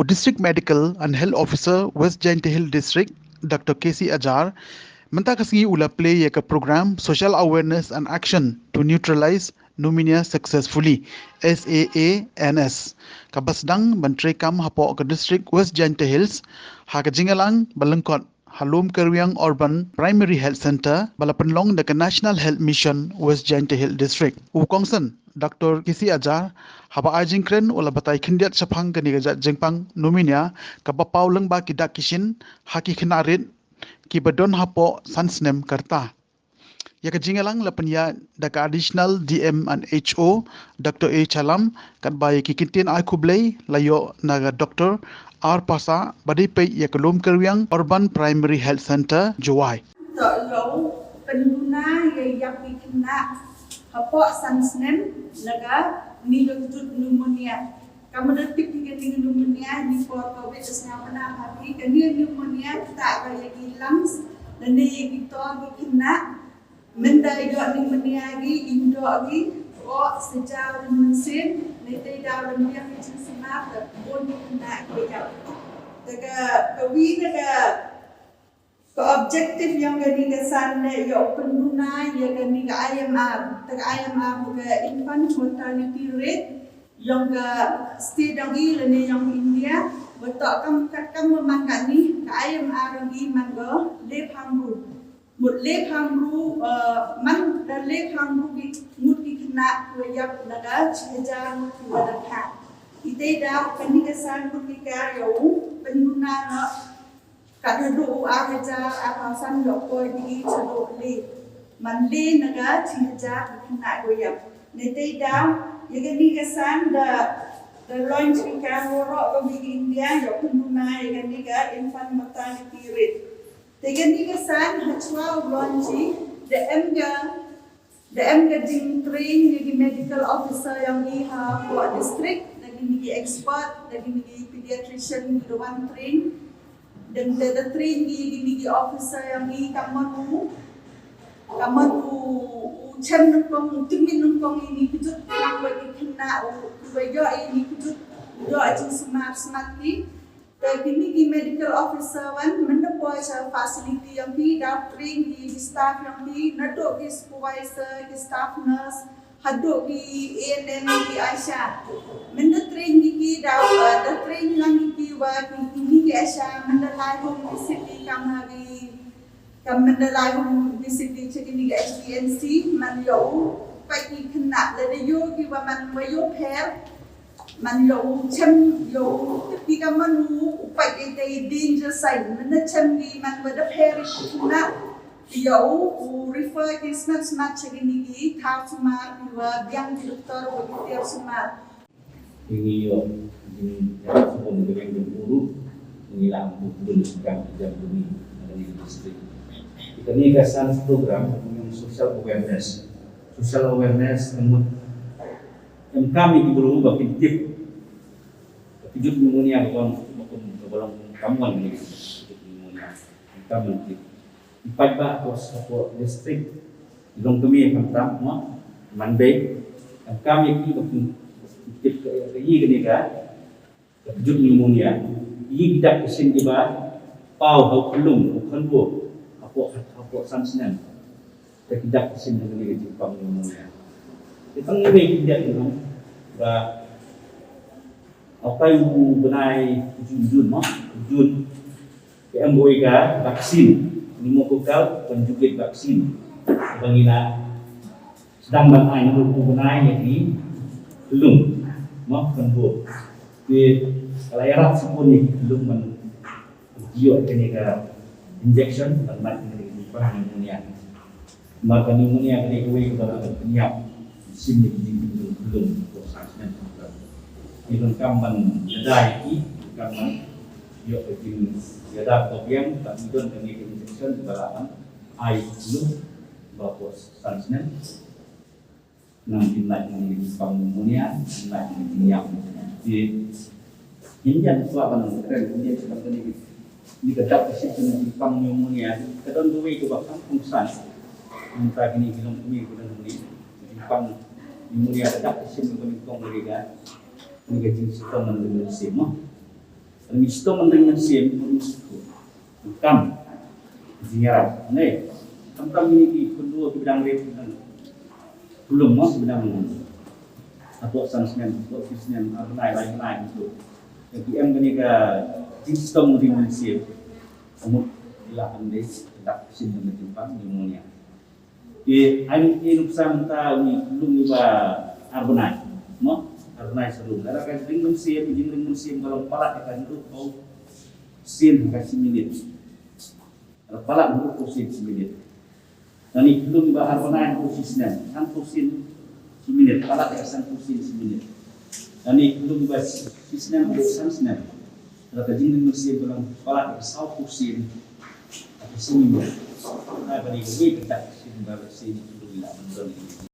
District Medical and Health Officer West Giant Hill District Dr. Casey Ajar mentakasi ula play a program social awareness and action to neutralize pneumonia successfully SAANS kabasdang menteri kam hapo ke district West Giant Hills ha ke jingalang balengkot Halum Kerwiang Urban Primary Health Center balapenlong de National Health Mission West Giant Hill District Ukongsen Dr. Kisi Ajar haba ajingkren wala batai khindiat saphang kani gajat jengpang numinia kabapau lengba kidak kishin haki khinarit ki badon hapo sansnem karta ya ka jingalang lapanya daka additional DM and HO Dr. A Chalam kat bai ki kitin ai kublai layo naga Dr. R Pasa badi pe ya ka lom kerwiang Urban Primary Health Center Jowai Tolong pengguna yang kena hapok sansnem naga nilutut pneumonia. Kamu detik dengan pneumonia ni for COVID senapana hari kini pneumonia tak kaya lungs dan dia kita kena mendai dua pneumonia lagi indo lagi o sejauh mesin nanti dah yang macam senar pun kena kaya. Daga kawi daga objektif yang gani kesan ya pengguna ya gani ke IMR ke infant mortality rate yang ke state lagi lene yang India betul kam memangkat ni ke IMR lagi manggo lep hamru mut lep hamru man dan lep hamru mut kena kuayap naga cihajar mut wadakha ite dah gani kesan mut kaya pengguna no kada do aja apa san lokoi di chalo le manle naga chihaja kena goyap nete da yagani kesan the launch in Camora of India yokununa yagani ga infant mortality rate tegani kesan hachwa launchi the emga ding train yagi medical officer yang iha for district lagi ni expert lagi ni pediatrician di one train dan the train di officer yang ni kamu cem nungkong timin nungkong ini kujut yang bagi kena bayo ini kujut do aja smart ni tapi ni di medical officer wan menepoi sa facility yang di train di staff yang di nadok di supervisor di staff nurse hadok di ANM di Aisyah train di the train lang di wa di Aisyah mendelai home visit di kamari mendelai home visit di chekini HDNC man yo pai kena le yo ki wa man yo pair man yo chem yo di kamanu pai de danger sign man chem di man wa the pair kena yo refer ke smart chekini ki thau smart wa biang doktor wa tiap smart ini yo ini sebelum dengan guru mengilang buku jam bumi dari distrik. Kita ni kesan program yang social awareness yang kami di bulu bagi tip tujuh pneumonia belum kamuan ini pneumonia kami tip empat bah pos distrik belum kami pertama semua mandai yang kami di bagi tip ini kan tujuh pneumonia ini tidak kesin di bawah pau belum bukan bu apa sansinan tidak kesin dengan ini pneumonia kita ini tidak itu bah apa yang benai Jun PMOI ka vaksin pneumokokal penjukit vaksin bangina sedang benai benai jadi belum makan bu di kelayaran sepuni belum menjio ini ke injection dan mati ini pneumonia maka pneumonia ini kue kepada penyap sini belum prosesnya itu kamban jadai ini kamban yo itu jadai kopian tak mungkin kami injection balapan air belum bapos prosesnya nanti naik ini pneumonia naik ini penyap di Indian suapan keren Indian seperti ini di kedap kesini pneumonia kedon dua itu bahkan fungsan entah ini bilang kami ini pneumonia kedap kesini kami mereka negatif sistem mendengar semua Misto menteri mensim kam ziarah nih kam ini kedua bidang rep belum mau bidang atau sansmen atau fisnen lain itu jadi em ini ke sistem menteri mensim umur dilakukan deh tetap sini menjumpa pneumonia ini nuksan ta ini belum iba arbonai mau arbonai sebelum karena kan ring mensim kalau kepala akan itu kau sin kasih minit kepala buruk sin minit dan ini belum iba arbonai posisinya kan posin minit kepala akan posin minit dan ini belum iba sisnya posin sinnya kalau kajing mensim kalau kepala akan posin atau sin minit nah bagi gue kita sin baru sin itu tidak menjadi